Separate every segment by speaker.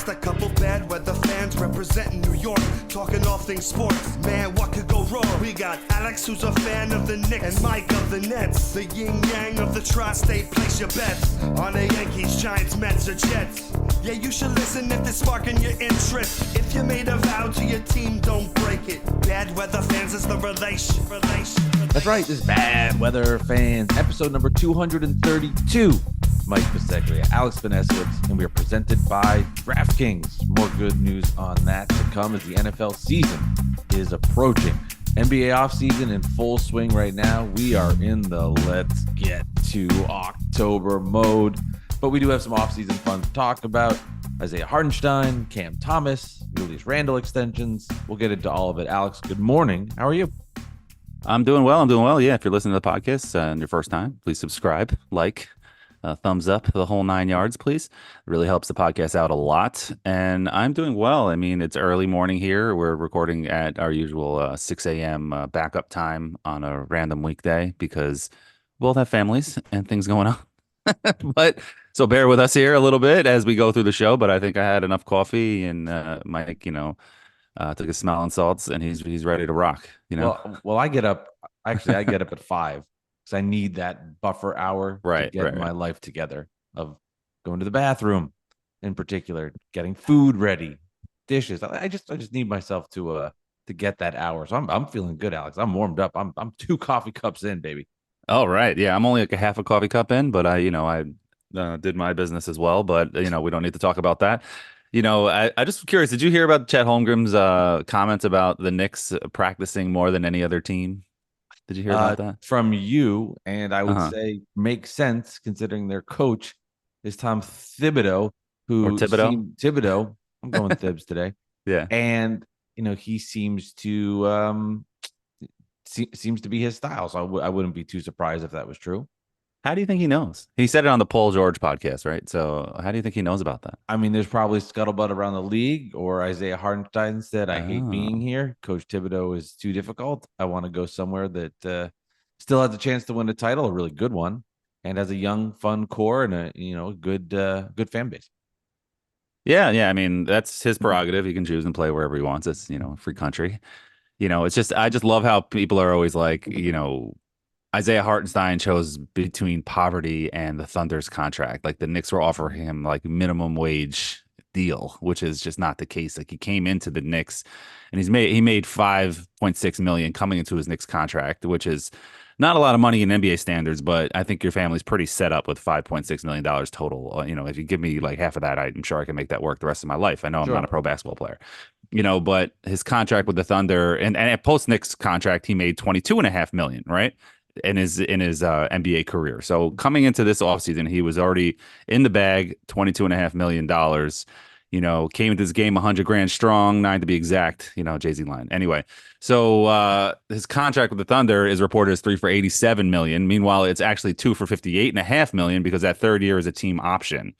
Speaker 1: just a couple bad weather fans representing New York, talking all things sports. Man, what could go wrong? We got Alex, who's a fan of the Knicks, and Mike of the Nets. The yin-yang of the tri-state, place your bets on the Yankees, Giants, Mets, or Jets. Yeah, you should listen if it's sparking your interest. If you made a vow to your team, don't break it. Bad weather fans is the relation.
Speaker 2: That's right, this is Bad Weather Fans, episode number 232. Mike Biseglia, Alex Vanessowitz, and we are presented by DraftKings. More good news on that to come as the NFL season is approaching. NBA offseason in full swing right now. We are in the let's get to October mode, but we do have some offseason fun to talk about. Isaiah Hartenstein, Cam Thomas, Julius Randle extensions. We'll get into all of it. Alex, good morning. How are you?
Speaker 3: I'm doing well. Yeah, if you're listening to the podcast and your first time, please subscribe, thumbs up, the whole 9 yards, please. It really helps the podcast out a lot. And I'm doing well. I mean, it's early morning here. We're recording at our usual 6 a.m. Backup time on a random weekday because we both have families and things going on. But so bear with us here a little bit as we go through the show. But I think I had enough coffee, and Mike, took his smelling salts, and he's ready to rock.
Speaker 2: Well, I get up. Actually, I get up at 5 because I need that buffer hour to get my life together. Of going to the bathroom, in particular, getting food ready, dishes. I just need myself to get that hour. So I'm feeling good, Alex. I'm warmed up. I'm 2 coffee cups in, baby.
Speaker 3: Oh, right. Yeah, I'm only like a half a coffee cup in, but I did my business as well. But we don't need to talk about that. I just curious. Did you hear about Chet Holmgren's comments about the Knicks practicing more than any other team? Did you hear about that?
Speaker 2: From you? And I would say makes sense considering their coach is Tom Thibodeau, Thibodeau. I'm going Thibs today.
Speaker 3: Yeah,
Speaker 2: and he seems to be his style. So I wouldn't be too surprised if that was true.
Speaker 3: How do you think he knows? He said it on the Paul George podcast, right? So how do you think he knows about that?
Speaker 2: I mean, there's probably scuttlebutt around the league, or Isaiah Hartenstein said, I hate being here. Coach Thibodeau is too difficult. I want to go somewhere that still has a chance to win a title, a really good one, and has a young, fun core and a good fan base.
Speaker 3: Yeah. I mean, that's his prerogative. He can choose and play wherever he wants. It's, a free country. It's just, I just love how people are always like, Isaiah Hartenstein chose between poverty and the Thunder's contract. Like the Knicks were offering him like minimum wage deal, which is just not the case. Like he came into the Knicks and he made $5.6 million coming into his Knicks contract, which is not a lot of money in NBA standards, but I think your family's pretty set up with $5.6 million total. If you give me like half of that, I'm sure I can make that work the rest of my life. I know I'm not a pro basketball player, but his contract with the Thunder and at post Knicks contract, he made $22.5 million, right? In his NBA career. So coming into this offseason, he was already in the bag, $22.5 million. Came into this game $100,000 strong, 9 to be exact. Jay-Z line. Anyway, so his contract with the Thunder is reported as 3 for $87 million. Meanwhile, it's actually 2 for $58.5 million because that third year is a team option.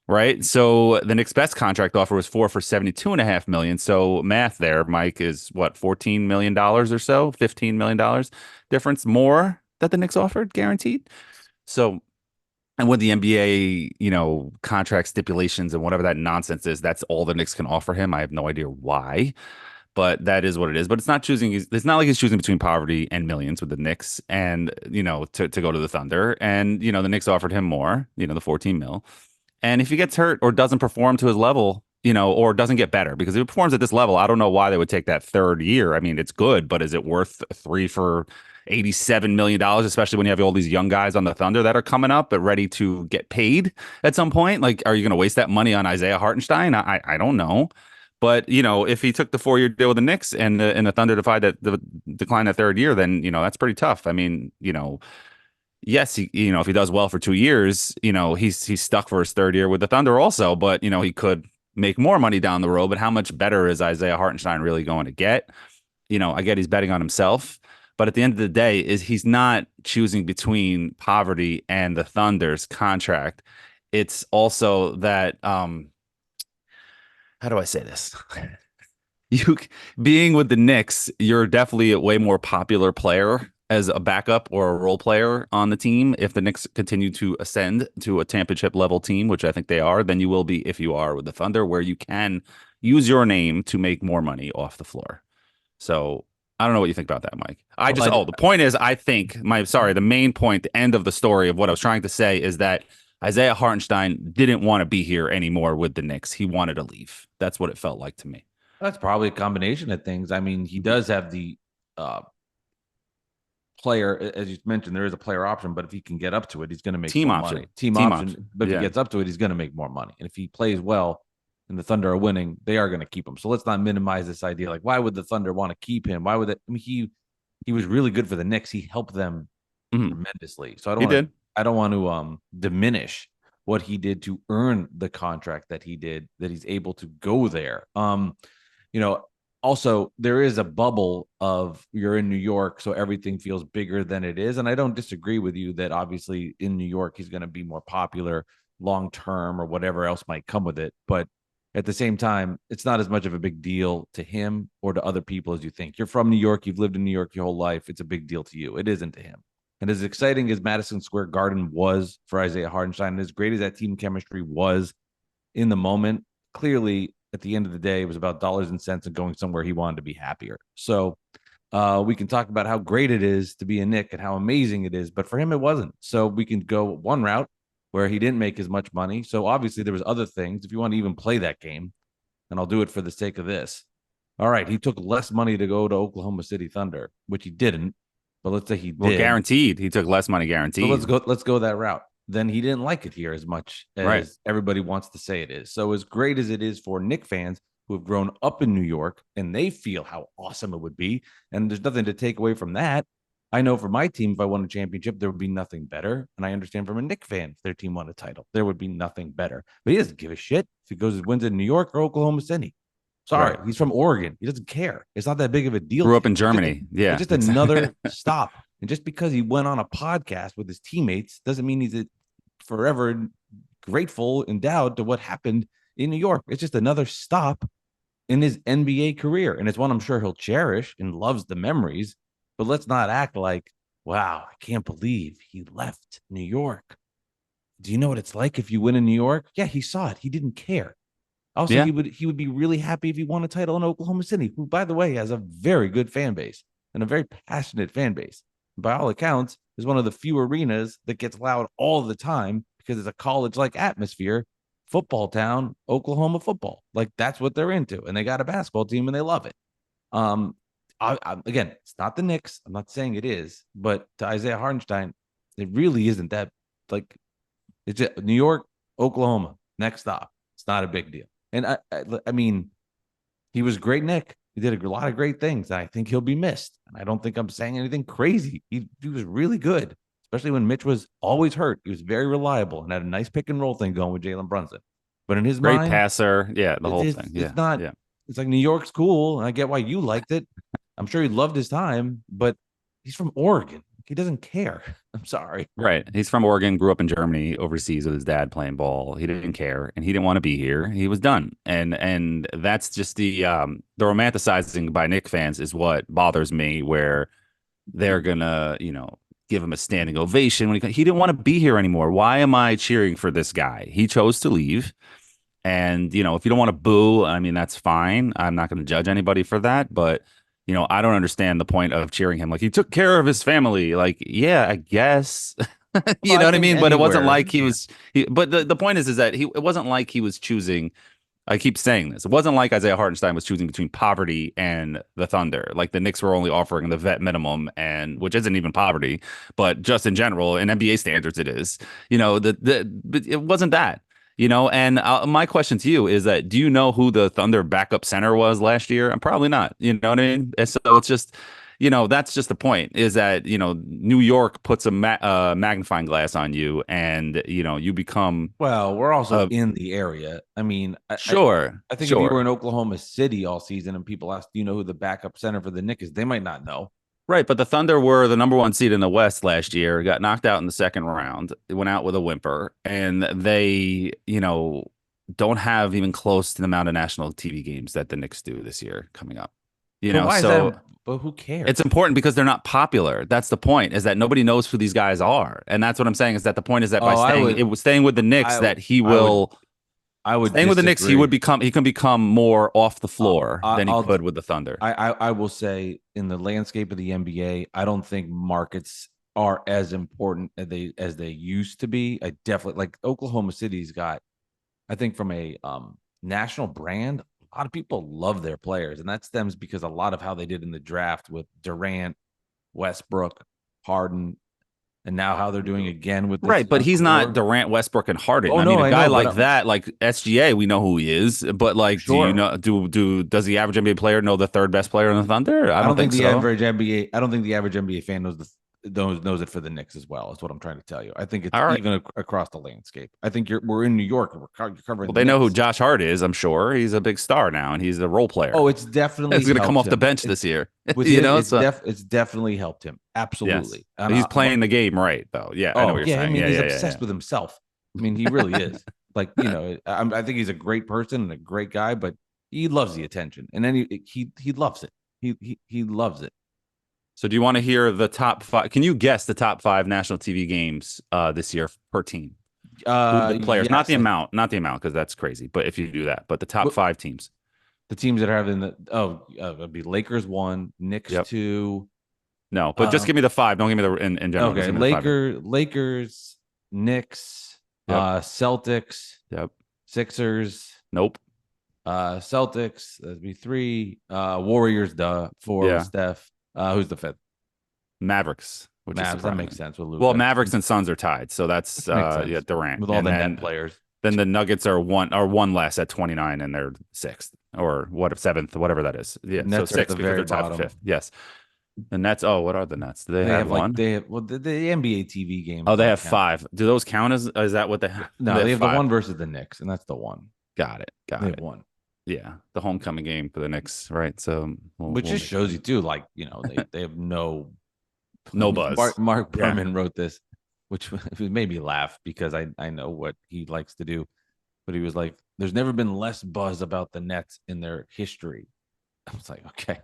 Speaker 3: Right. So the Knicks' best contract offer was 4 for $72.5 million. So math there, Mike, is what, $14 million or so, $15 million difference more that the Knicks offered, guaranteed. So, and with the NBA, contract stipulations and whatever that nonsense is, that's all the Knicks can offer him. I have no idea why, but that is what it is. But it's not like he's choosing between poverty and millions with the Knicks and, to go to the Thunder. And, the Knicks offered him more, the 14 mil. And if he gets hurt or doesn't perform to his level, or doesn't get better, because if he performs at this level, I don't know why they would take that third year. I mean, it's good, but is it worth 3 for $87 million, especially when you have all these young guys on the Thunder that are coming up but ready to get paid at some point? Like, are you going to waste that money on Isaiah Hartenstein? I don't know. But, if he took the 4-year deal with the Knicks and the Thunder declined that third year, then, that's pretty tough. I mean, yes, if he does well for 2 years, he's stuck for his third year with the Thunder also, but, he could make more money down the road. But how much better is Isaiah Hartenstein really going to get? I get he's betting on himself, but at the end of the day, he's not choosing between poverty and the Thunder's contract. It's also that, how do I say this? Being with the Knicks, you're definitely a way more popular player as a backup or a role player on the team. If the Knicks continue to ascend to a championship level team, which I think they are, then you will be if you are with the Thunder, where you can use your name to make more money off the floor. So I don't know what you think about that, Mike. The point is, I think the main point, the end of the story of what I was trying to say is that Isaiah Hartenstein didn't want to be here anymore with the Knicks. He wanted to leave. That's what it felt like to me.
Speaker 2: That's probably a combination of things. I mean, he does have the player, as you mentioned, there is a player option, but if he can get up to it, he's going to make
Speaker 3: team
Speaker 2: more
Speaker 3: option.
Speaker 2: money. Team option. But if he gets up to it, he's going to make more money. And if he plays well and the Thunder are winning, they are going to keep him. So let's not minimize this idea. Like, why would the Thunder want to keep him? Why would that? I mean, he was really good for the Knicks. He helped them tremendously. So I don't want to diminish what he did to earn the contract that he did, that he's able to go there. Also, there is a bubble of you're in New York, so everything feels bigger than it is. And I don't disagree with you that obviously in New York, he's going to be more popular long term or whatever else might come with it. But at the same time, it's not as much of a big deal to him or to other people as you think. You're from New York. You've lived in New York your whole life. It's a big deal to you. It isn't to him. And as exciting as Madison Square Garden was for Isaiah Hartenstein, and as great as that team chemistry was in the moment, clearly at the end of the day, it was about dollars and cents and going somewhere he wanted to be happier. So we can talk about how great it is to be a Knick and how amazing it is, but for him, it wasn't. So we can go one route where he didn't make as much money. So obviously there was other things. If you want to even play that game, and I'll do it for the sake of this. All right, he took less money to go to Oklahoma City Thunder, which he didn't. But let's say he did. Well,
Speaker 3: guaranteed. He took less money guaranteed.
Speaker 2: So let's go that route. Then he didn't like it here as much as everybody wants to say it is. So as great as it is for Knick fans who have grown up in New York and they feel how awesome it would be, and there's nothing to take away from that. I know for my team, if I won a championship, there would be nothing better. And I understand from a Knick fan, if their team won a title, there would be nothing better. But he doesn't give a shit if he goes and wins in New York or Oklahoma City. Sorry, he's from Oregon. He doesn't care. It's not that big of a deal.
Speaker 3: Grew up in Germany.
Speaker 2: It's just another stop. And just because he went on a podcast with his teammates doesn't mean he's forever grateful, endowed to what happened in New York. It's just another stop in his NBA career. And it's one I'm sure he'll cherish and loves the memories. But let's not act like, wow, I can't believe he left New York. Do you know what it's like if you win in New York? Yeah, he saw it. He didn't care. Also, he would be really happy if he won a title in Oklahoma City, who, by the way, has a very good fan base and a very passionate fan base. By all accounts, is one of the few arenas that gets loud all the time because it's a college-like atmosphere. Football town, Oklahoma football. Like, that's what they're into. And they got a basketball team and they love it. Again, it's not the Knicks. I'm not saying it is, but to Isaiah Hartenstein, it really isn't that, like, it's just New York, Oklahoma, next stop. It's not a big deal. And I mean, he was great, Knick. He did a lot of great things. And I think he'll be missed. And I don't think I'm saying anything crazy. He was really good, especially when Mitch was always hurt. He was very reliable and had a nice pick and roll thing going with Jalen Brunson. But in his mind,
Speaker 3: great passer. Yeah, the whole thing. Yeah.
Speaker 2: It's not. Yeah. It's like New York's cool. And I get why you liked it. I'm sure he loved his time, but he's from Oregon. He doesn't care. I'm sorry.
Speaker 3: Right. He's from Oregon, grew up in Germany, overseas with his dad playing ball. He didn't care and he didn't want to be here. He was done. And that's just the romanticizing by Knicks fans is what bothers me, where they're gonna, give him a standing ovation when he didn't want to be here anymore. Why am I cheering for this guy? He chose to leave. And, if you don't want to boo, I mean, that's fine. I'm not going to judge anybody for that, but I don't understand the point of cheering him. Like, he took care of his family. Like, yeah, I guess, you know what I mean? But it wasn't like he was, but the point is that it wasn't like he was choosing. I keep saying this. It wasn't like Isaiah Hartenstein was choosing between poverty and the Thunder. Like, the Knicks were only offering the vet minimum, and which isn't even poverty, but just in general, in NBA standards, it is, but it wasn't that. And my question to you is that, do you know who the Thunder backup center was last year? I'm probably not. You know what I mean? And so it's just, that's just the point, is that, New York puts a magnifying glass on you, and, you become.
Speaker 2: Well, we're also in the area. I mean,
Speaker 3: sure.
Speaker 2: I think if you were in Oklahoma City all season and people ask, do you know who the backup center for the Knicks is? They might not know.
Speaker 3: Right, but the Thunder were the number 1 seed in the West last year, got knocked out in the second round, went out with a whimper, and they, don't have even close to the amount of national TV games that the Knicks do this year coming up. You
Speaker 2: But
Speaker 3: know,
Speaker 2: why is
Speaker 3: so
Speaker 2: that? But who cares?
Speaker 3: it's important because they're not popular. That's the point, is that nobody knows who these guys are. And that's what I'm saying, is that the point is that by
Speaker 2: Oh,
Speaker 3: staying with the Knicks,
Speaker 2: I,
Speaker 3: that he
Speaker 2: I would,
Speaker 3: will
Speaker 2: I would
Speaker 3: staying with the Knicks,
Speaker 2: disagree.
Speaker 3: he can become more off the
Speaker 2: Uh,
Speaker 3: floor
Speaker 2: I,
Speaker 3: than he
Speaker 2: I'll,
Speaker 3: could with the Thunder.
Speaker 2: I will say, in the landscape of the NBA, I don't think markets are as important as they used to be. I definitely like Oklahoma City's got, I think, from a national brand, a lot of people love their players, and that stems because a lot of how they did in the draft with Durant, Westbrook, Harden, and now how they're doing again with this
Speaker 3: Right, but
Speaker 2: young
Speaker 3: he's not
Speaker 2: core.
Speaker 3: Durant, Westbrook, and Harden.
Speaker 2: Oh
Speaker 3: I mean,
Speaker 2: no,
Speaker 3: a
Speaker 2: I
Speaker 3: guy
Speaker 2: know, but
Speaker 3: like that, like SGA, we know who he is. But like, do you
Speaker 2: sure.
Speaker 3: know? Does the average NBA player know the third best player in the Thunder? I don't think so.
Speaker 2: I don't think the average NBA fan knows it for the Knicks as well. Is what I'm trying to tell you. I think it's
Speaker 3: All right.
Speaker 2: even across the landscape. I think we're in New York and you're covering
Speaker 3: Well,
Speaker 2: the
Speaker 3: they know who
Speaker 2: Knicks.
Speaker 3: Josh Hart is. I'm sure he's a big star now, and he's a role player.
Speaker 2: Oh, it's definitely
Speaker 3: It's going to come
Speaker 2: helped
Speaker 3: off the
Speaker 2: him.
Speaker 3: bench this year.
Speaker 2: With
Speaker 3: You
Speaker 2: his,
Speaker 3: know, so
Speaker 2: it's definitely helped him.
Speaker 3: yes,
Speaker 2: Absolutely. And
Speaker 3: but he's playing the game right, though. Yeah, I know what
Speaker 2: oh
Speaker 3: you're
Speaker 2: yeah, I
Speaker 3: saying.
Speaker 2: mean
Speaker 3: Yeah,
Speaker 2: he's
Speaker 3: yeah, yeah, yeah.
Speaker 2: obsessed with himself. I mean he really is. Like I think he's a great person and a great guy, but he loves the attention, and then he loves it. He loves it.
Speaker 3: So, do you want to hear the top five? Can you guess the top five national TV games this year per team? Who the players? Not
Speaker 2: Yes,
Speaker 3: the amount, because that's crazy. But if you do that, but the top five teams.
Speaker 2: the teams that are having it'd be Lakers 1, Knicks
Speaker 3: Yep.
Speaker 2: 2.
Speaker 3: No, but just give me the five. Don't give me the in general. Just
Speaker 2: Okay,
Speaker 3: give me the five.
Speaker 2: Lakers, Knicks,
Speaker 3: Yep.
Speaker 2: Celtics,
Speaker 3: Yep.
Speaker 2: Sixers,
Speaker 3: Nope.
Speaker 2: Celtics. That'd be 3. Warriors, 4
Speaker 3: Yeah.
Speaker 2: with Steph. Who's the 5th?
Speaker 3: Mavericks, which is
Speaker 2: Mavs. That
Speaker 3: surprising.
Speaker 2: makes sense with Luka.
Speaker 3: Well, Mavericks and Suns are tied, so that's
Speaker 2: Makes sense.
Speaker 3: yeah, Durant
Speaker 2: With all
Speaker 3: and
Speaker 2: the
Speaker 3: then
Speaker 2: net players.
Speaker 3: then the Nuggets are one less at 29, and they're sixth or seventh, whatever that is. Yeah,
Speaker 2: Nets
Speaker 3: so
Speaker 2: are at the
Speaker 3: sixth because
Speaker 2: very
Speaker 3: they're tied for
Speaker 2: bottom.
Speaker 3: fifth. Yes, the Nets. Oh, what are the Nets? Do they
Speaker 2: They
Speaker 3: have
Speaker 2: have
Speaker 3: one?
Speaker 2: the NBA TV games.
Speaker 3: Oh, they
Speaker 2: don't
Speaker 3: have
Speaker 2: count.
Speaker 3: 5. Do those count as? Is that what they have?
Speaker 2: No, they have the
Speaker 3: 5.
Speaker 2: one versus the Knicks, and that's the one.
Speaker 3: Got it.
Speaker 2: They
Speaker 3: Got
Speaker 2: have
Speaker 3: it.
Speaker 2: one.
Speaker 3: Yeah, the homecoming game for the Knicks, right? So,
Speaker 2: Which just shows you too, like they have no
Speaker 3: buzz.
Speaker 2: Mark
Speaker 3: Yeah.
Speaker 2: Berman wrote this, which made me laugh because I know what he likes to do, but he was like, "There's never been less buzz about the Nets in their history." I was like, okay,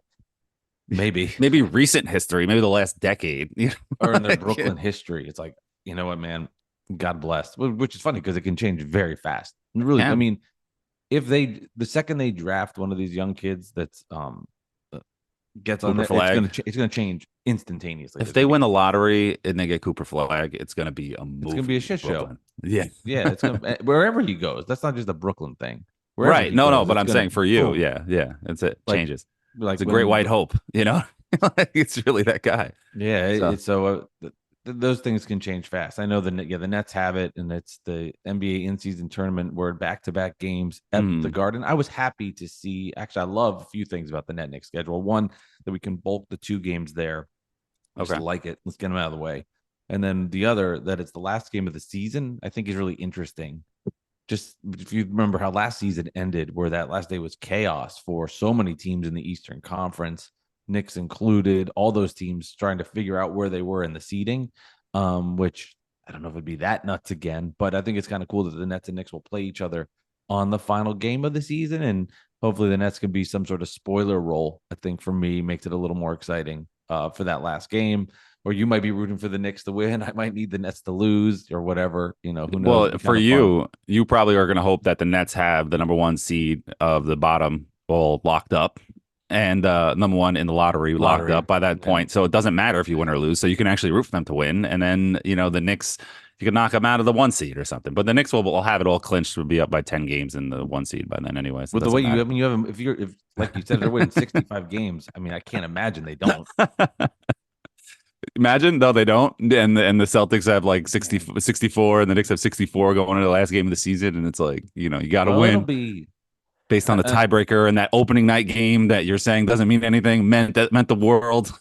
Speaker 2: maybe
Speaker 3: recent history, maybe the last decade,
Speaker 2: or in their Brooklyn history. It's like, you know what, man, God bless. Which is funny because it can change very fast. Really,
Speaker 3: Yeah.
Speaker 2: I mean, if the second they draft one of these young kids that's gets on
Speaker 3: Cooper
Speaker 2: there,
Speaker 3: Flag.
Speaker 2: it's gonna change instantaneously.
Speaker 3: If they win the lottery and they get Cooper Flag, it's gonna be a movie.
Speaker 2: It's gonna be a shit show.
Speaker 3: Yeah,
Speaker 2: Yeah, it's gonna wherever he goes. That's not just a Brooklyn thing. Wherever
Speaker 3: right.
Speaker 2: he
Speaker 3: No,
Speaker 2: goes,
Speaker 3: but
Speaker 2: it's
Speaker 3: I'm
Speaker 2: gonna-
Speaker 3: saying for you,
Speaker 2: boom.
Speaker 3: yeah, that's it.
Speaker 2: Like-
Speaker 3: Changes.
Speaker 2: Like
Speaker 3: It's a great white hope, it's really that guy.
Speaker 2: Yeah,
Speaker 3: So-
Speaker 2: those things can change fast. I know the Nets have it, and it's the NBA in-season tournament where back-to-back games at the Garden. I was happy to see. Actually, I love a few things about the Knicks schedule. One, that we can bulk the 2 games there. I just like it. Let's get them out of the way. And then the other, that it's the last game of the season, I think is really interesting. Just if you remember how last season ended, where that last day was chaos for so many teams in the Eastern Conference, Knicks included, all those teams trying to figure out where they were in the seeding, which I don't know if it'd be that nuts again, but I think it's kind of cool that the Nets and Knicks will play each other on the final game of the season, and hopefully the Nets can be some sort of spoiler role. I think for me makes it a little more exciting for that last game. Or you might be rooting for the Knicks to win. I might need the Nets to lose or whatever. Who knows?
Speaker 3: Well, for you, you probably are going to hope that the Nets have the number 1 seed of the bottom all locked up, and number 1 in the lottery locked up by that point. So it doesn't matter if you win or lose. So you can actually root for them to win, and then the Knicks, you can knock them out of the 1 seed or something. But the Knicks will have it all clinched. Will be up by 10 games in the 1 seed by then anyway. So
Speaker 2: with the way you have them, if like you said, they're winning 65 games. I mean, I can't imagine they don't.
Speaker 3: Imagine, though, they don't, and the Celtics have like 64, and the Knicks have 64 going into the last game of the season, and it's like, you got to win.
Speaker 2: It'll be
Speaker 3: based on the tiebreaker, and that opening night game that you're saying doesn't mean anything meant the world.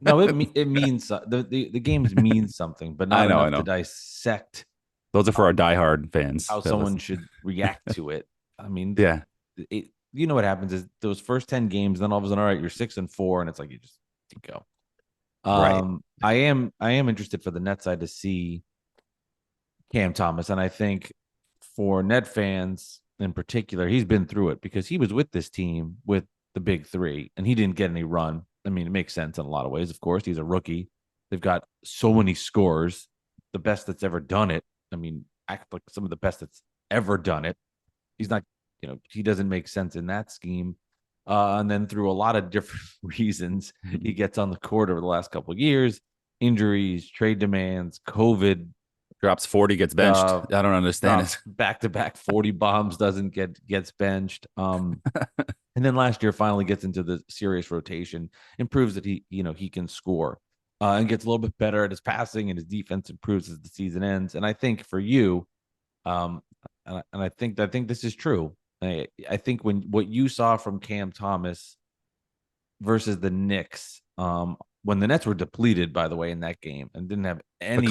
Speaker 2: No, it means the games mean something, but not enough to dissect.
Speaker 3: Those are for our diehard fans.
Speaker 2: How someone should react to it. I mean,
Speaker 3: yeah,
Speaker 2: you know what happens is those first 10 games, then all of a sudden, all right, you're 6-4, and it's like you just go.
Speaker 3: Right.
Speaker 2: I am interested for the Net side to see Cam Thomas, and I think for Net fans in particular, he's been through it because he was with this team with the big three, and he didn't get any run. I mean, it makes sense in a lot of ways. Of course, he's a rookie. They've got so many scores, the best that's ever done it. I mean, act like some of the best that's ever done it. He's not, he doesn't make sense in that scheme. And then through a lot of different reasons, he gets on the court over the last couple of years, injuries, trade demands, COVID.
Speaker 3: Drops 40, gets benched. I don't understand it.
Speaker 2: Back-to-back 40 bombs, gets benched. And then last year finally gets into the serious rotation and proves that he can score. And gets a little bit better at his passing, and his defense improves as the season ends. And I think for you, and I think this is true. I think what you saw from Cam Thomas versus the Knicks, when the Nets were depleted, by the way, in that game and didn't have any
Speaker 3: the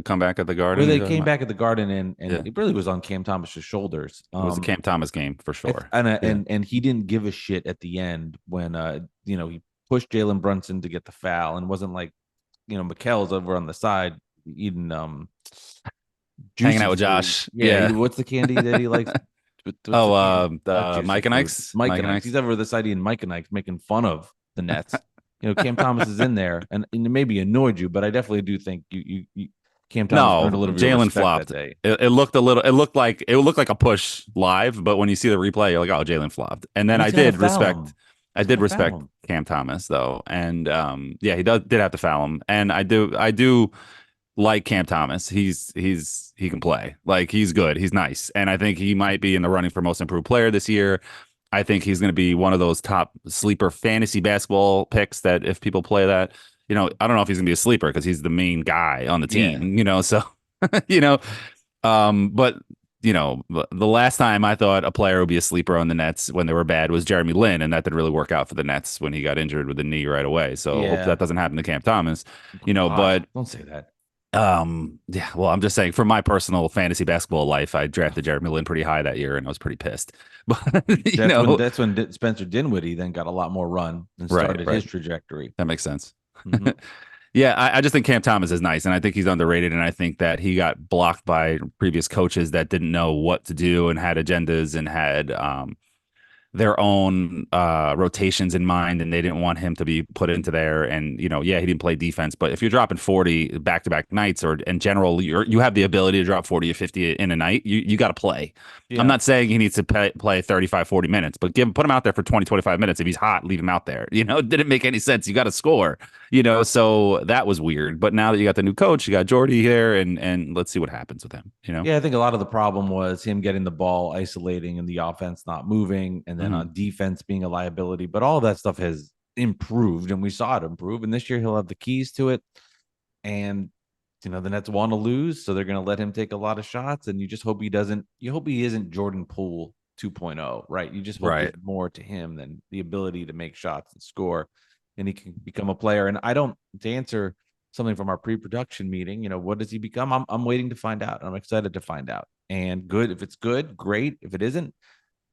Speaker 3: comeback at the Garden.
Speaker 2: Where they came back at the Garden, and it really was on Cam Thomas's shoulders.
Speaker 3: It was a Cam Thomas game for sure.
Speaker 2: And he didn't give a shit at the end when he pushed Jalen Brunson to get the foul, and wasn't like, Mikel's over on the side eating
Speaker 3: hanging out with Josh.
Speaker 2: Yeah. What's the candy that he likes?
Speaker 3: Mike and Ike's.
Speaker 2: Mike and Ike's. He's over this idea, and Mike and Ike's making fun of the Nets. Cam Thomas is in there, and it maybe annoyed you, but I definitely do think you Cam Thomas earned a little bit of
Speaker 3: Jalen
Speaker 2: respect
Speaker 3: flopped.
Speaker 2: That day.
Speaker 3: It looked like a push live, but when you see the replay, you're like, oh, Jalen flopped. And then I did respect Cam Thomas though, and he did have to foul him, and I do like Cam Thomas. He can play. Like, he's good. He's nice. And I think he might be in the running for most improved player this year. I think he's going to be one of those top sleeper fantasy basketball picks that if people play that, I don't know if he's going to be a sleeper because he's the main guy on the team, so, but, the last time I thought a player would be a sleeper on the Nets when they were bad was Jeremy Lin, and that didn't really work out for the Nets when he got injured with the knee right away. So hope that doesn't happen to Cam Thomas, but
Speaker 2: don't say that.
Speaker 3: Well, I'm just saying, for my personal fantasy basketball life, I drafted Jeremy Lin pretty high that year, and I was pretty pissed. But
Speaker 2: that's when Spencer Dinwiddie then got a lot more run and started his trajectory.
Speaker 3: That makes sense.
Speaker 2: Mm-hmm.
Speaker 3: I just think Cam Thomas is nice, and I think he's underrated, and I think that he got blocked by previous coaches that didn't know what to do and had agendas and had their own rotations in mind, and they didn't want him to be put into there. And he didn't play defense, but if you're dropping 40 back-to-back nights, or in general you have the ability to drop 40 or 50 in a night, you got to play. I'm not saying he needs to play 35-40 minutes, but put him out there for 20-25 minutes. If he's hot, leave him out there. It didn't make any sense. You got to score, so that was weird. But now that you got the new coach, you got Jordy here, and let's see what happens with him.
Speaker 2: I think a lot of the problem was him getting the ball, isolating, and the offense not moving, and then on defense being a liability. But all of that stuff has improved, and we saw it improve. And this year he'll have the keys to it. And the Nets want to lose, so they're going to let him take a lot of shots. And you just hope he doesn't. You hope he isn't Jordan Poole 2.0, right? You just hope there's more to him than the ability to make shots and score, and he can become a player. And to answer something from our pre-production meeting, what does he become? I'm waiting to find out. I'm excited to find out. And good, if it's good, great. If it isn't,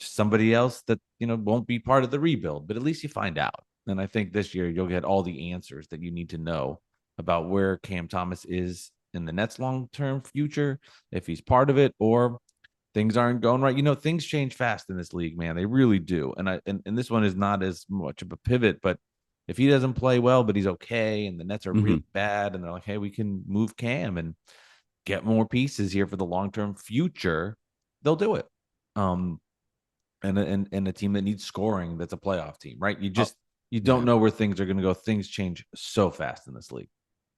Speaker 2: somebody else that won't be part of the rebuild, but at least you find out. And I think this year you'll get all the answers that you need to know about where Cam Thomas is in the Nets' long-term future, if he's part of it, or things aren't going right. Things change fast in this league, man. They really do. And this one is not as much of a pivot, but if he doesn't play well, but he's okay, and the Nets are really bad, and they're like, hey, we can move Cam and get more pieces here for the long-term future, they'll do it. And a team that needs scoring, that's a playoff team, right? You don't know where things are going to go. Things change so fast in this league.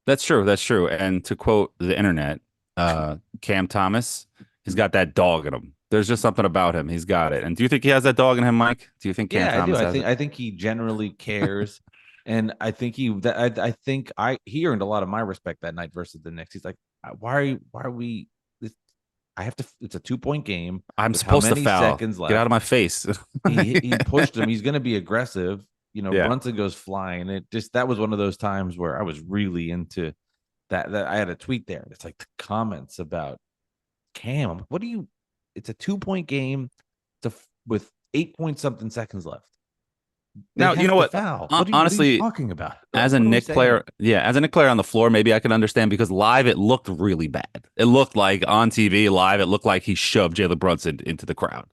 Speaker 3: That's true. And to quote the internet, Cam Thomas, he's got that dog in him. There's just something about him. He's got it. And do you think he has that dog in him, Mike? Do you think Cam Thomas has it?
Speaker 2: I think he generally cares. And I think he earned a lot of my respect that night versus the Knicks. He's like, why are we? It's a 2-point game.
Speaker 3: I'm supposed to foul.
Speaker 2: Seconds left.
Speaker 3: Get out of my face.
Speaker 2: he pushed him. He's going to be aggressive. Brunson goes flying. That was one of those times where I was really into that. That I had a tweet there. It's like the comments about Cam. It's a 2-point game with 8-point-something seconds left.
Speaker 3: Now, you know what?
Speaker 2: Foul.
Speaker 3: Honestly,
Speaker 2: what are you talking about?
Speaker 3: As a Knicks player on the floor, maybe I can understand, because live it looked really bad. It looked like on TV live, it looked like he shoved Jalen Brunson into the crowd.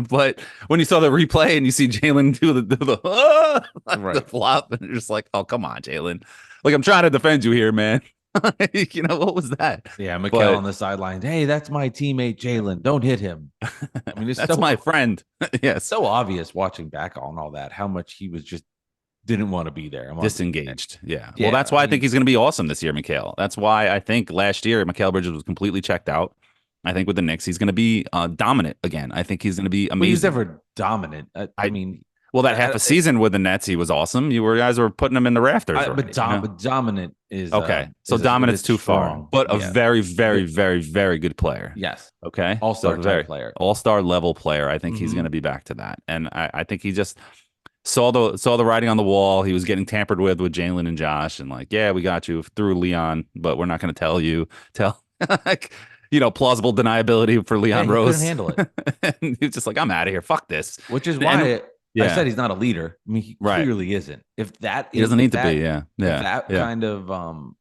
Speaker 3: But when you saw the replay and you see Jalen do the flop, and you're just like, oh, come on, Jalen. Like, I'm trying to defend you here, man. What was that?
Speaker 2: Yeah, Mikal
Speaker 3: But
Speaker 2: on the sidelines. Hey, that's my teammate Jalen. Don't hit him. I mean, it's
Speaker 3: that's my friend. Yes.
Speaker 2: so obvious watching back on all that how much he was just didn't want to be there.
Speaker 3: Disengaged. Yeah.
Speaker 2: Yeah,
Speaker 3: Well, that's why I
Speaker 2: I
Speaker 3: think
Speaker 2: mean-
Speaker 3: he's going to be awesome this year, Mikal. That's why I think last year Mikal Bridges was completely checked out. I think with the Knicks, he's going to be dominant again. I think he's going to be amazing.
Speaker 2: Well, he was never dominant. I mean,
Speaker 3: well, that half a season with the Nets, he was awesome. You guys were putting him in the rafters.
Speaker 2: but dominant is
Speaker 3: okay. So
Speaker 2: is
Speaker 3: dominant's too
Speaker 2: strong,
Speaker 3: far, but a very, very, very, very good player.
Speaker 2: Yes.
Speaker 3: Okay.
Speaker 2: All-star type player.
Speaker 3: All-star level player. I think he's going to be back to that, and I think he just saw the writing on the wall. He was getting tampered with Jalen and Josh, and like, yeah, we got you through Leon, but we're not going to tell you. Like, plausible deniability for Leon Rose.
Speaker 2: Couldn't handle it.
Speaker 3: And he's just like, I'm out of here. Fuck this.
Speaker 2: Which is why
Speaker 3: Yeah.
Speaker 2: I said he's not a leader. I mean, he clearly isn't. If that
Speaker 3: He doesn't need to be. Yeah.
Speaker 2: If that kind of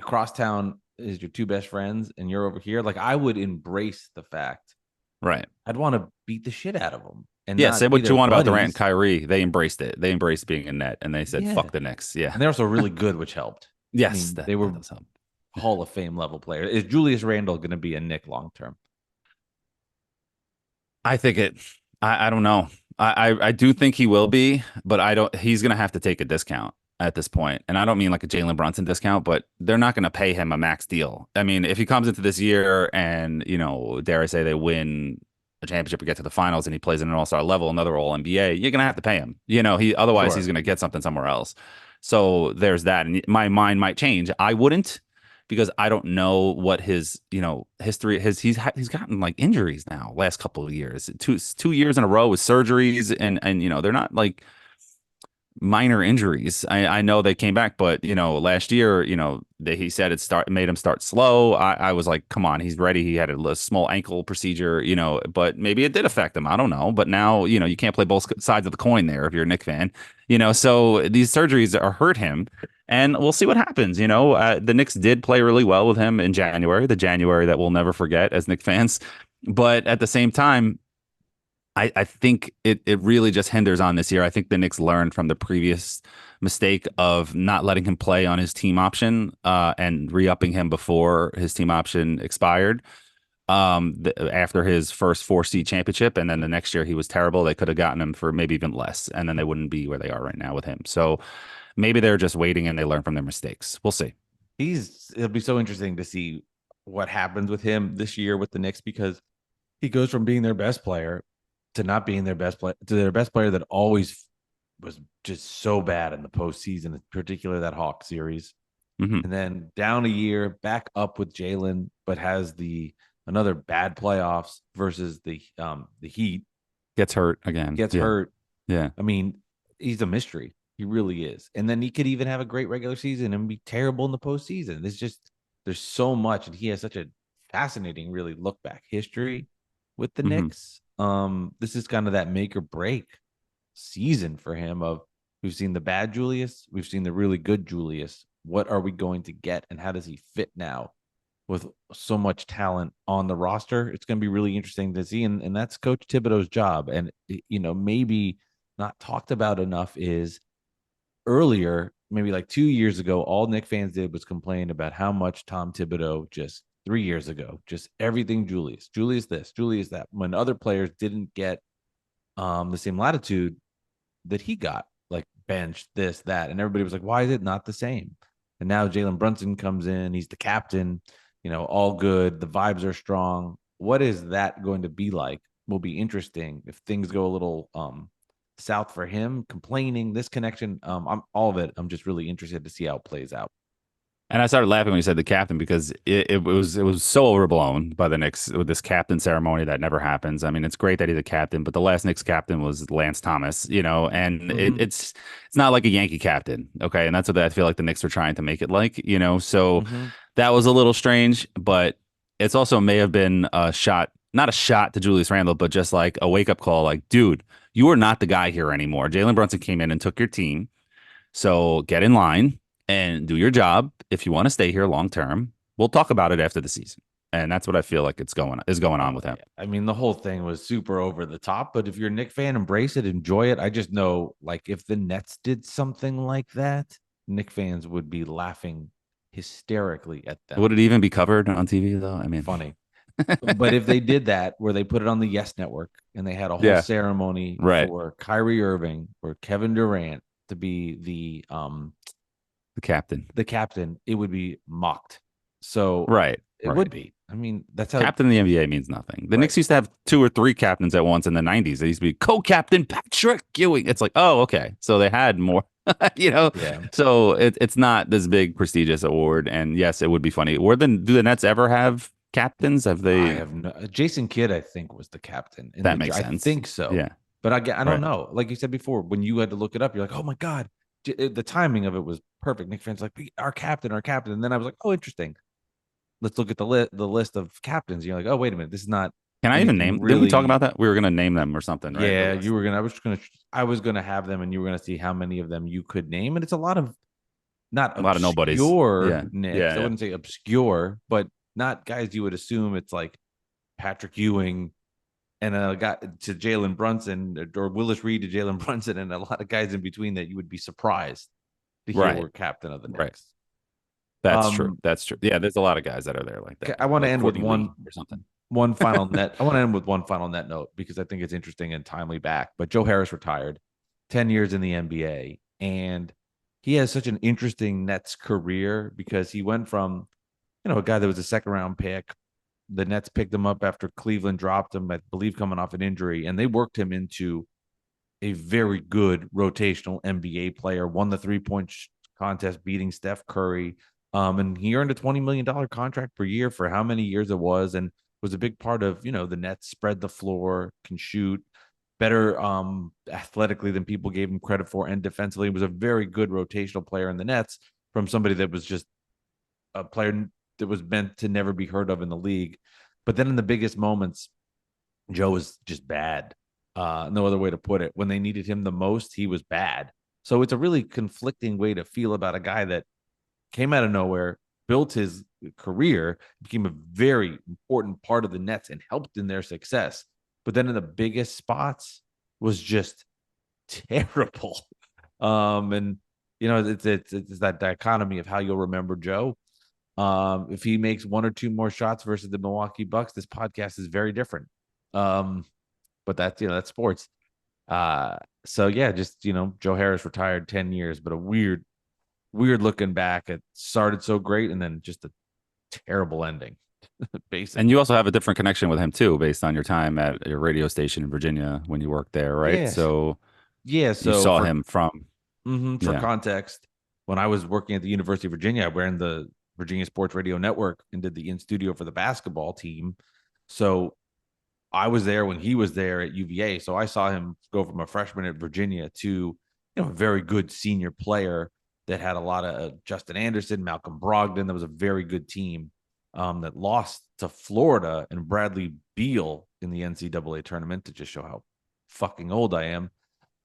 Speaker 2: crosstown is your two best friends and you're over here, like I would embrace the fact.
Speaker 3: Right.
Speaker 2: I'd want to beat the shit out of them. And
Speaker 3: yeah, say what you want about Durant and
Speaker 2: buddies.
Speaker 3: Kyrie. They embraced it. They embraced being a net, and they said,
Speaker 2: Yeah.
Speaker 3: "Fuck the Knicks." Yeah,
Speaker 2: And they're also really good, which helped.
Speaker 3: yes,
Speaker 2: they were
Speaker 3: that does help.
Speaker 2: Hall of Fame level player. Is Julius Randle going to be a Knick long term?
Speaker 3: I think it. I don't know. I do think he will be, but I don't. He's going to have to take a discount at this point, and I don't mean like a Jalen Brunson discount, but they're not going to pay him a max deal. I mean, if he comes into this year and dare I say they win a championship or get to the finals and he plays at an all-star level, another all NBA, you're gonna have to pay him. Otherwise he's gonna get something somewhere else. So there's that. And my mind might change. I wouldn't, because I don't know what his history he's gotten like injuries now last couple of years. Two years in a row with surgeries and they're not like minor injuries. I know they came back, but last year, he said it made him start slow. I was like, come on, he's ready. He had a small ankle procedure, but maybe it did affect him. I don't know. But now, you can't play both sides of the coin there if you're a Knicks fan, so these surgeries are hurt him. And we'll see what happens. The Knicks did play really well with him in January, the January that we'll never forget as Knicks fans. But at the same time, I think it really just hinders on this year. I think the Knicks learned from the previous mistake of not letting him play on his team option and re-upping him before his team option expired after his first 4-seed championship. And then the next year he was terrible. They could have gotten him for maybe even less, and then they wouldn't be where they are right now with him. So maybe they're just waiting and they learn from their mistakes. We'll see.
Speaker 2: It'll be so interesting to see what happens with him this year with the Knicks, because he goes from being their best player to not being their best player, to their best player that always was just so bad in the postseason, in particular that Hawks series.
Speaker 3: Mm-hmm.
Speaker 2: And then down a year, back up with Jalen, but has another bad playoffs versus the Heat.
Speaker 3: Gets hurt again.
Speaker 2: Hurt.
Speaker 3: Yeah.
Speaker 2: I mean, he's a mystery. He really is. And then he could even have a great regular season and be terrible in the postseason. There's so much, and he has such a fascinating, really look back history with the Knicks. This is kind of that make or break season for him. We've seen the bad Julius, we've seen the really good Julius. What are we going to get, and how does he fit now with so much talent on the roster? It's going to be really interesting to see, and that's Coach Thibodeau's job. And maybe not talked about enough is earlier, maybe like 2 years ago, all Knicks fans did was complain about how much Tom Thibodeau just 3 years ago, just everything Julius this, Julius that, when other players didn't get the same latitude that he got, like bench, this, that, and everybody was like, why is it not the same? And now Jalen Brunson comes in, he's the captain, all good, the vibes are strong. What is that going to be like? Will be interesting if things go a little south for him, complaining, this connection, I'm all of it. I'm just really interested to see how it plays out.
Speaker 3: And I started laughing when you said the captain, because it was so overblown by the Knicks with this captain ceremony that never happens. I mean, it's great that he's the captain, but the last Knicks captain was Lance Thomas, and it's not like a Yankee captain, okay? And that's what I feel like the Knicks are trying to make it like, So that was a little strange, but it's also may have been not a shot to Julius Randle, but just like a wake up call, like, dude, you are not the guy here anymore. Jalen Brunson came in and took your team, so get in line and do your job. If you want to stay here long term, we'll talk about it after the season. And that's what I feel like is going on with him.
Speaker 2: I mean, the whole thing was super over the top, but if you're a Knicks fan, embrace it, enjoy it. I just know, like, if the Nets did something like that, Knicks fans would be laughing hysterically at them.
Speaker 3: Would it even be covered on TV though? I mean,
Speaker 2: Funny. But if they did that, where they put it on the Yes Network and they had a whole
Speaker 3: Yeah.
Speaker 2: ceremony
Speaker 3: Right.
Speaker 2: for Kyrie Irving or Kevin Durant to be the captain, it would be mocked. So
Speaker 3: Right.
Speaker 2: it would be. I mean, that's how
Speaker 3: Captain in the NBA means nothing. The
Speaker 2: Right.
Speaker 3: Knicks used to have 2 or 3 captains at once in the 90s. They used to be co-captain Patrick Ewing. It's like, oh, okay. So they had more, Yeah. So it's not this big prestigious award. And yes, it would be funny. Do the Nets ever have captains? Have they?
Speaker 2: I have no. Jason Kidd, I think, was the captain.
Speaker 3: That makes sense.
Speaker 2: I think so.
Speaker 3: Yeah.
Speaker 2: But I don't know. Like you said before, when you had to look it up, you're like, oh my God. The timing of it was perfect. Knicks fans like, our captain. And then I was like, oh, interesting. Let's look at the list of captains. You're like, oh, wait a minute. This is not.
Speaker 3: Can I even name? Didn't we talk about that? We were going to name them or something, right?
Speaker 2: Yeah, you were gonna. I was gonna have them, and you were gonna see how many of them you could name, and it's a lot of not
Speaker 3: a lot of nobodies.
Speaker 2: Yeah.
Speaker 3: Knicks.
Speaker 2: Yeah, I wouldn't say obscure, but not guys you would assume it's like Patrick Ewing and a guy to Jalen Brunson or Willis Reed to Jalen Brunson, and a lot of guys in between that you would be surprised to hear were captain of the Knicks.
Speaker 3: Right. That's true. That's true. Yeah, there's a lot of guys that are there like that.
Speaker 2: I want to end with one
Speaker 3: or something.
Speaker 2: One final net. I want to end with one final net note because I think it's interesting and timely back. But Joe Harris retired, 10 years in the NBA, and he has such an interesting Nets career because he went from, a guy that was a second round pick. The Nets picked him up after Cleveland dropped him, I believe, coming off an injury, and they worked him into a very good rotational NBA player. Won the 3-point contest, beating Steph Curry, and he earned a $20 million contract per year for how many years it was, and was a big part of, the Nets spread the floor, can shoot better athletically than people gave him credit for, and defensively was a very good rotational player in the Nets from somebody that was just a player that was meant to never be heard of in the league. But then in the biggest moments, Joe was just bad. No other way to put it. When they needed him the most, he was bad. So it's a really conflicting way to feel about a guy that came out of nowhere, built his career, became a very important part of the Nets and helped in their success. But then in the biggest spots was just terrible. And it's that dichotomy of how you'll remember Joe. If he makes 1 or 2 more shots versus the Milwaukee Bucks, this podcast is very different. But that's sports. So yeah, just Joe Harris retired 10 years, but a weird looking back. It started so great and then just a terrible ending. Basically.
Speaker 3: And you also have a different connection with him too, based on your time at your radio station in Virginia when you worked there, right?
Speaker 2: Yes.
Speaker 3: So
Speaker 2: you
Speaker 3: saw him from
Speaker 2: for context. When I was working at the University of Virginia, I ran the Virginia Sports Radio Network and did the in studio for the basketball team. So I was there when he was there at UVA. So I saw him go from a freshman at Virginia to a very good senior player that had a lot of Justin Anderson, Malcolm Brogdon. That was a very good team that lost to Florida and Bradley Beal in the NCAA tournament, to just show how fucking old I am.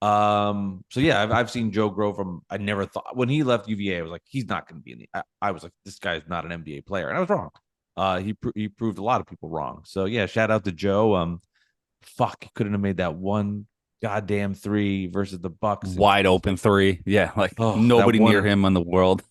Speaker 2: So yeah, I've seen Joe grow from, I never thought when he left UVA, I was like, he's not going to be in the, I was like, this guy's not an NBA player. And I was wrong. He proved a lot of people wrong. So yeah, shout out to Joe. He couldn't have made that one goddamn 3 versus the Bucks.
Speaker 3: Wide open 3. Yeah. Like nobody near him in the world.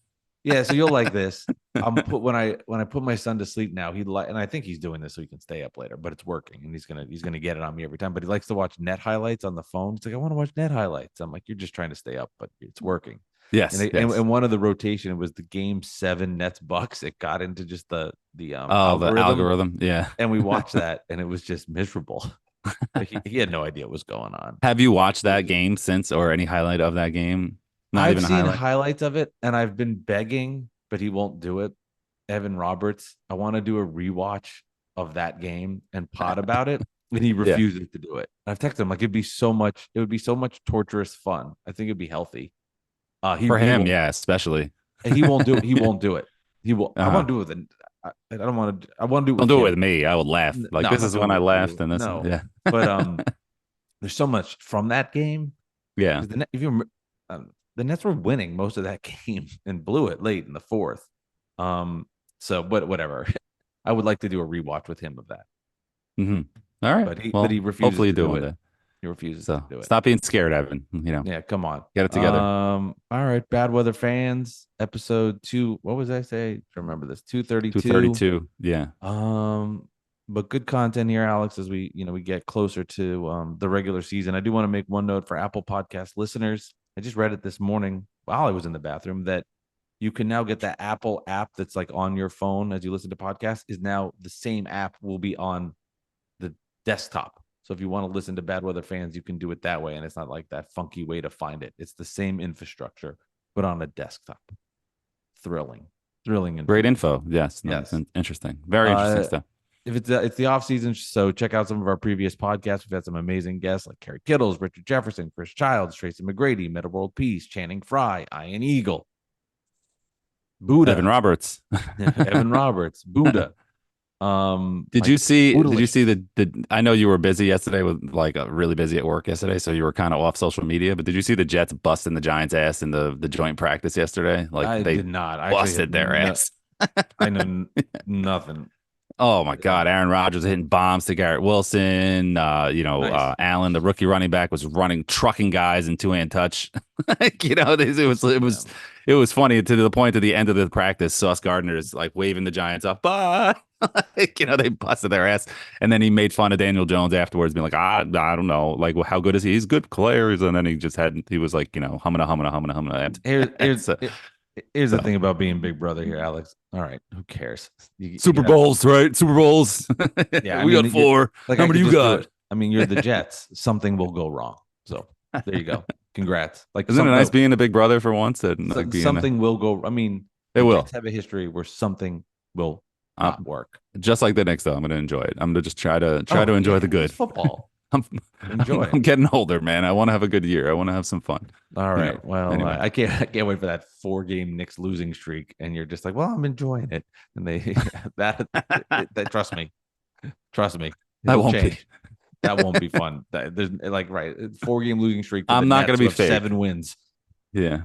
Speaker 2: Yeah. So you'll like this. When I put my son to sleep now, and I think he's doing this so he can stay up later, but it's working and he's gonna get it on me every time. But he likes to watch net highlights on the phone. He's like, I want to watch net highlights. I'm like, you're just trying to stay up, but it's working.
Speaker 3: Yes.
Speaker 2: And one of the rotation, it was the game 7 Nets Bucks. It got into just the
Speaker 3: algorithm. Yeah.
Speaker 2: And we watched that and it was just miserable. He had no idea what was going on.
Speaker 3: Have you watched that game since, or any highlight of that game?
Speaker 2: I've seen highlights of it, and I've been begging, but he won't do it. Evan Roberts, I want to do a rewatch of that game and pod about it, and he refuses to do it. I've texted him like it would be so much torturous fun. I think it'd be healthy.
Speaker 3: For him, especially.
Speaker 2: And he won't do it. He won't do it. He will. I want to do it with I don't want to. I want to do it.
Speaker 3: Don't do it with me. I would laugh. Like this is when I laughed, and this.
Speaker 2: No.
Speaker 3: Yeah.
Speaker 2: But there's so much from that game.
Speaker 3: Yeah.
Speaker 2: If you the Nets were winning most of that game and blew it late in the 4th. So, but whatever. I would like to do a rewatch with him of that.
Speaker 3: Mm-hmm. All right.
Speaker 2: But
Speaker 3: Well,
Speaker 2: he refuses
Speaker 3: hopefully you
Speaker 2: to
Speaker 3: do it
Speaker 2: do
Speaker 3: one
Speaker 2: it.
Speaker 3: day.
Speaker 2: He refuses
Speaker 3: So
Speaker 2: to do it.
Speaker 3: stop being scared, Evan.
Speaker 2: Yeah, come on.
Speaker 3: Get it together.
Speaker 2: All right, Bad Weather Fans, episode 2. What was I say? To remember this, 232.
Speaker 3: 232. Yeah.
Speaker 2: But good content here, Alex, as we get closer to the regular season. I do want to make one note for Apple Podcast listeners. I just read it this morning while I was in the bathroom that you can now get the Apple app that's like on your phone as you listen to podcasts is now the same app will be on the desktop. So if you want to listen to Bad Weather Fans, you can do it that way. And it's not like that funky way to find it. It's the same infrastructure, but on a desktop. Thrilling.
Speaker 3: Great info. Yes. No,
Speaker 2: Yes.
Speaker 3: Interesting. Very interesting stuff.
Speaker 2: If it's the off season, so check out some of our previous podcasts. We've had some amazing guests like Kerry Kittles, Richard Jefferson, Chris Childs, Tracy McGrady, Meta World Peace, Channing Frye, Ian Eagle, Buddha,
Speaker 3: Evan Roberts.
Speaker 2: Evan Roberts, Buddha.
Speaker 3: Did you see
Speaker 2: Boodalicious.
Speaker 3: the I know you were busy yesterday with really busy at work yesterday, so you were kind of off social media, but did you see the Jets busting the Giants ass in the joint practice yesterday? Like
Speaker 2: I
Speaker 3: they
Speaker 2: did not. I
Speaker 3: busted their ass.
Speaker 2: I know nothing.
Speaker 3: Oh my God, Aaron Rodgers hitting bombs to Garrett Wilson.
Speaker 2: Nice.
Speaker 3: Allen, the rookie running back, was trucking guys in two-hand touch. It was funny to the point at the end of the practice. Sauce Gardner is like waving the Giants off, bye. They busted their ass, and then he made fun of Daniel Jones afterwards, being like, I don't know, like, well, how good is he? He's good players, and then he was like, humming.
Speaker 2: Here's the thing about being Big Brother here, Alex. All right, who cares?
Speaker 3: Super Bowls, right? Super Bowls.
Speaker 2: Yeah,
Speaker 3: we got 4.
Speaker 2: Like,
Speaker 3: how many you got?
Speaker 2: I mean, you're the Jets. Something will go wrong. So there you go. Congrats. Like,
Speaker 3: isn't it nice being a Big Brother for once? And like
Speaker 2: something will go. I mean,
Speaker 3: it will
Speaker 2: Jets have a history where something will not work.
Speaker 3: Just like the Knicks, though. I'm going to enjoy it. I'm going to just try to enjoy the good.
Speaker 2: It's football.
Speaker 3: Enjoy. I'm getting older, man. I want to have a good year. I want to have some fun.
Speaker 2: All right. Well,
Speaker 3: anyway.
Speaker 2: I can't wait for that 4-game Knicks losing streak, and you're just like, well, I'm enjoying it. And they that trust me,
Speaker 3: that won't
Speaker 2: change.
Speaker 3: be.
Speaker 2: That won't be fun. There's 4-game losing streak.
Speaker 3: I'm not going to be fake.
Speaker 2: 7 wins.
Speaker 3: Yeah.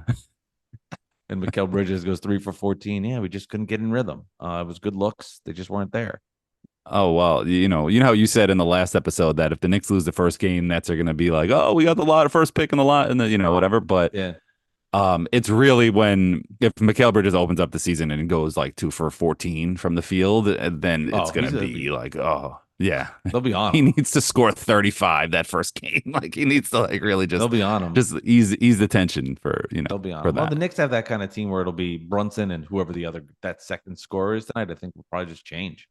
Speaker 2: And Mikal Bridges goes 3 for 14. Yeah, we just couldn't get in rhythm. It was good looks. They just weren't there.
Speaker 3: Oh, well, you know how you said in the last episode that if the Knicks lose the first game, Nets are going to be like, oh, we got the first pick in the lot, and whatever. But
Speaker 2: yeah,
Speaker 3: it's really if Mikal Bridges opens up the season and goes like 2 for 14 from the field, then it's going to be like, oh, yeah,
Speaker 2: they'll be on.
Speaker 3: He needs to score 35 that first game. Like he needs to really just
Speaker 2: they'll be on him.
Speaker 3: Just ease the tension for
Speaker 2: they'll be on.
Speaker 3: For
Speaker 2: well, the Knicks have that kind of team where it'll be Brunson and whoever that second scorer is tonight. I think will probably just change.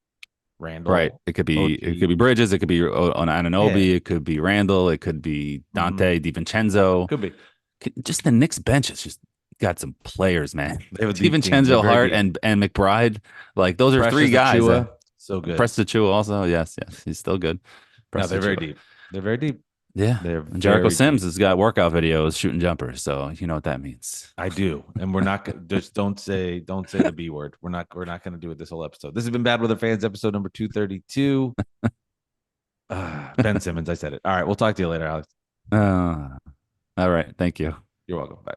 Speaker 2: Randle,
Speaker 3: right? It could be Bridges. It could be on Anunoby. Yeah. It could be Randle. It could be Dante DiVincenzo.
Speaker 2: Could be
Speaker 3: just the Knicks bench has just got some players, man.
Speaker 2: DiVincenzo,
Speaker 3: Hart, and McBride. Like those are
Speaker 2: Precious
Speaker 3: 3 guys.
Speaker 2: So good.
Speaker 3: Precious Achiuwa also. Yes, he's still good.
Speaker 2: No, they're very deep. They're very deep.
Speaker 3: Yeah. And Jericho Sims has got workout videos shooting jumpers, so you know what that means.
Speaker 2: I do. And we're not just don't say the B word. We're not going to do it this whole episode. This has been Bad Weather Fans episode number 232. Ben Simmons, I said it. All right, we'll talk to you later, Alex.
Speaker 3: All right, thank you.
Speaker 2: You're welcome. Bye.